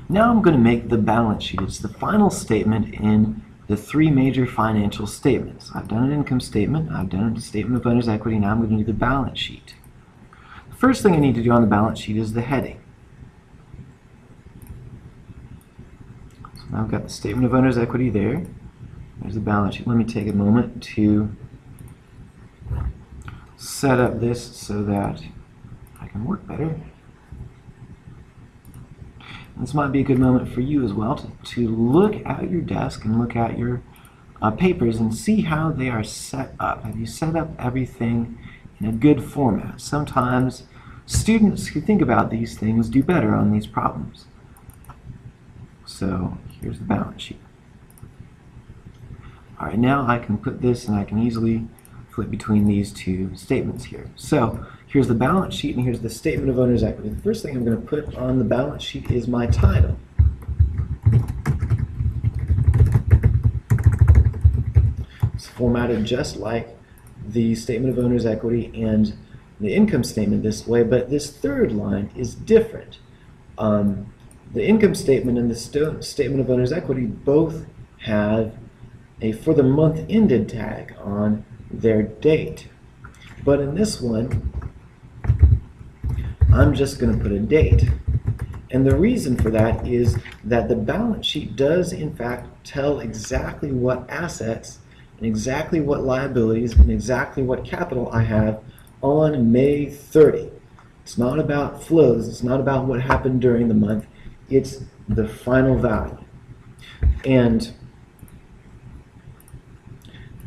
Now I'm going to make the balance sheet. It's the final statement in the three major financial statements. I've done an income statement, I've done a statement of owner's equity, now I'm going to do the balance sheet. The first thing I need to do on the balance sheet is the heading. So now I've got the statement of owner's equity there. There's the balance sheet. Let me take a moment to set up this so that I can work better. This might be a good moment for you as well to look at your desk and look at your papers and see how they are set up. Have you set up everything in a good format? Sometimes students who think about these things do better on these problems. So here's the balance sheet. Alright, now I can put this and I can easily flip between these two statements here. So here's the balance sheet and here's the statement of owner's equity. The first thing I'm going to put on the balance sheet is my title. It's formatted just like the statement of owner's equity and the income statement this way, but this third line is different. The income statement and the statement of owner's equity both have a for the month ended tag on their date. But in this one, I'm just going to put a date. And the reason for that is that the balance sheet does in fact tell exactly what assets and exactly what liabilities and exactly what capital I have on May 30. It's not about flows, it's not about what happened during the month, it's the final value. And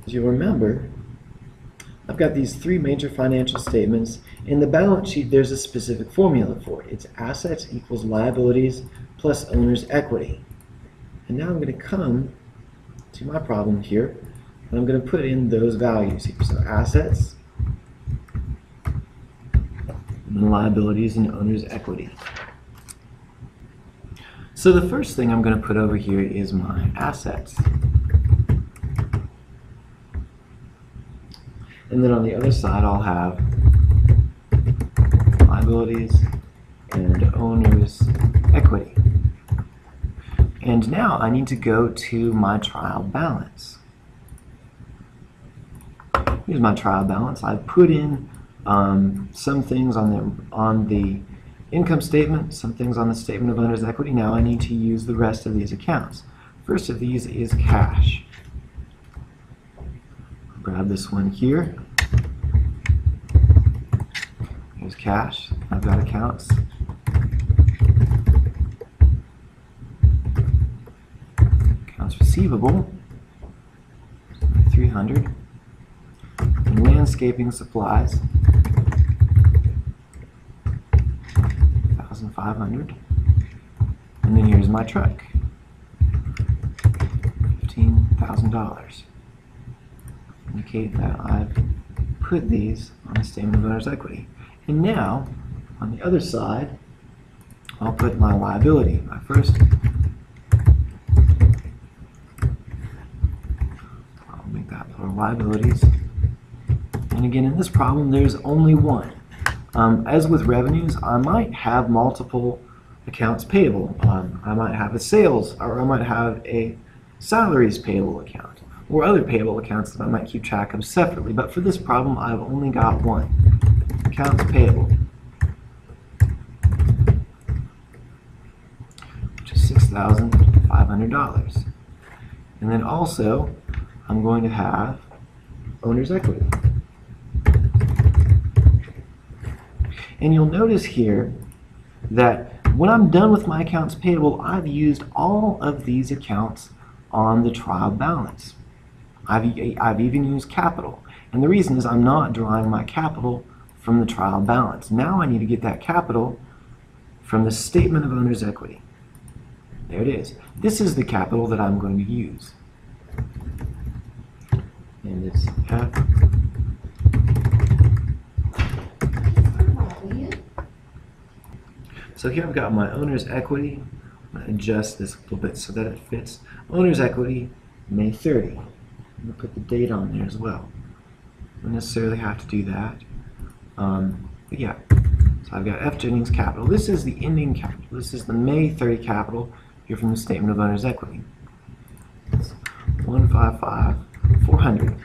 as you remember, I've got these three major financial statements. In the balance sheet, there's a specific formula for it. It's assets equals liabilities plus owner's equity. And now I'm going to come to my problem here, and I'm going to put in those values here. So assets, and liabilities, and owner's equity. So the first thing I'm going to put over here is my assets. And then on the other side, I'll have liabilities and owner's equity. And now I need to go to my trial balance. Here's my trial balance. I've put in some things on the income statement, some things on the statement of owner's equity. Now I need to use the rest of these accounts. First of these is cash. Grab this one here. Here's cash. I've got accounts. Accounts receivable, 300. And landscaping supplies, 1,500. And then here's my truck, $15,000. Indicate that I've put these on the statement of owner's equity. And now, on the other side, I'll put my liability. My first, I'll make that for liabilities. And again, in this problem, there's only one. As with revenues, I might have multiple accounts payable. I might have a sales, or I might have a salaries payable account, or other payable accounts that I might keep track of separately. But for this problem, I've only got one. Accounts payable, which is $6,500. And then also, I'm going to have owner's equity. And you'll notice here that when I'm done with my accounts payable, I've used all of these accounts on the trial balance. I've even used capital. And the reason is I'm not drawing my capital from the trial balance. Now I need to get that capital from the statement of owner's equity. There it is. This is the capital that I'm going to use. And it's F. So here I've got my owner's equity. I'm going to adjust this a little bit so that it fits. Owner's equity, May 30. I'm going to put the date on there as well. Don't necessarily have to do that. But yeah, So I've got F Jennings capital. This is the ending capital. This is the May 30 capital here from the statement of owner's equity. It's 155,400.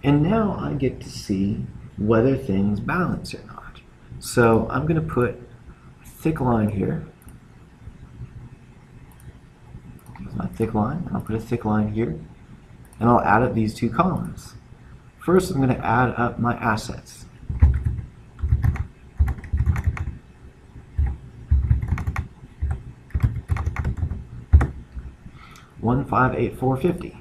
And now I get to see whether things balance or not. So I'm going to put a thick line here. Here's my thick line. I'll put a thick line here. And I'll add up these two columns. First, I'm going to add up my assets. $158,450.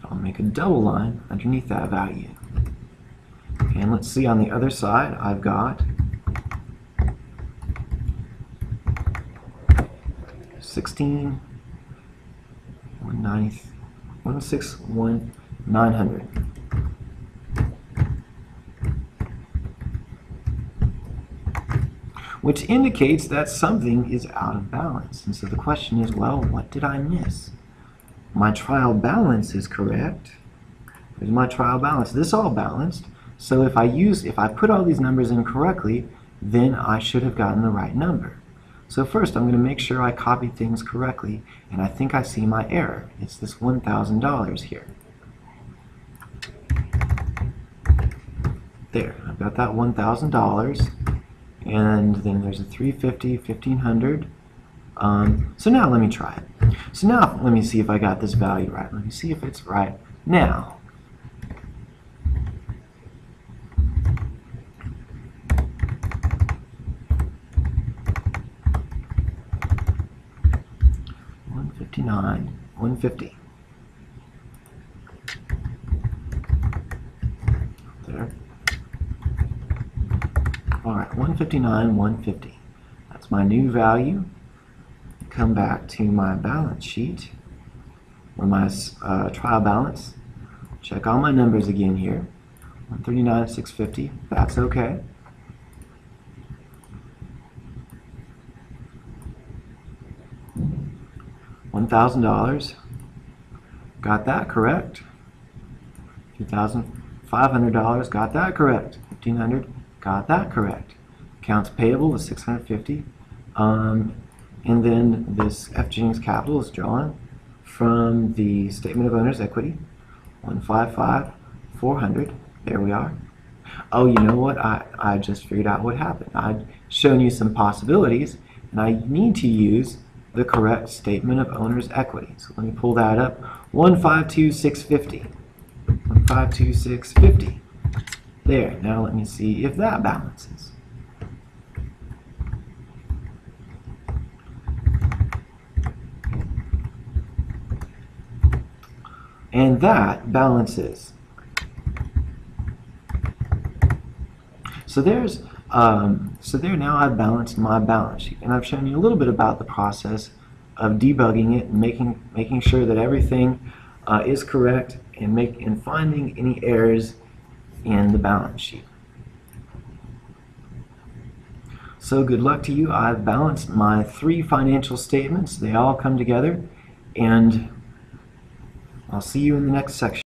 I'll make a double line underneath that value. And let's see on the other side, I've got 161,900. Which indicates that something is out of balance. And so the question is, well, what did I miss? My trial balance is correct. There's my trial balance. This all balanced. So if I put all these numbers in correctly, then I should have gotten the right number. So first I'm going to make sure I copied things correctly, and I think I see my error. It's this $1,000 here. There, I've got that $1,000, and then there's a $350, $1,500. So now let me try it. So now let me see if I got this value right. Let me see if it's right now. $159,150. There. All right, $159,150. That's my new value. Come back to my balance sheet, or my trial balance. Check all my numbers again here. $139,650. That's okay. $1,000. Got that correct. $2,500. Got that correct. $1,500. Got that correct. Accounts payable is $650. And then this F Jennings capital is drawn from the statement of owner's equity. 155,400. There we are. Oh, you know what? I just figured out what happened. I'd shown you some possibilities, and I need to use the correct statement of owner's equity. So let me pull that up. 152,650. 152,650. There. Now let me see if that balances. And that balances. So there now I've balanced my balance sheet, and I've shown you a little bit about the process of debugging it and making sure that everything is correct, and finding any errors in the balance sheet. So good luck to you. I've balanced my 3 financial statements. They all come together, and I'll see you in the next section.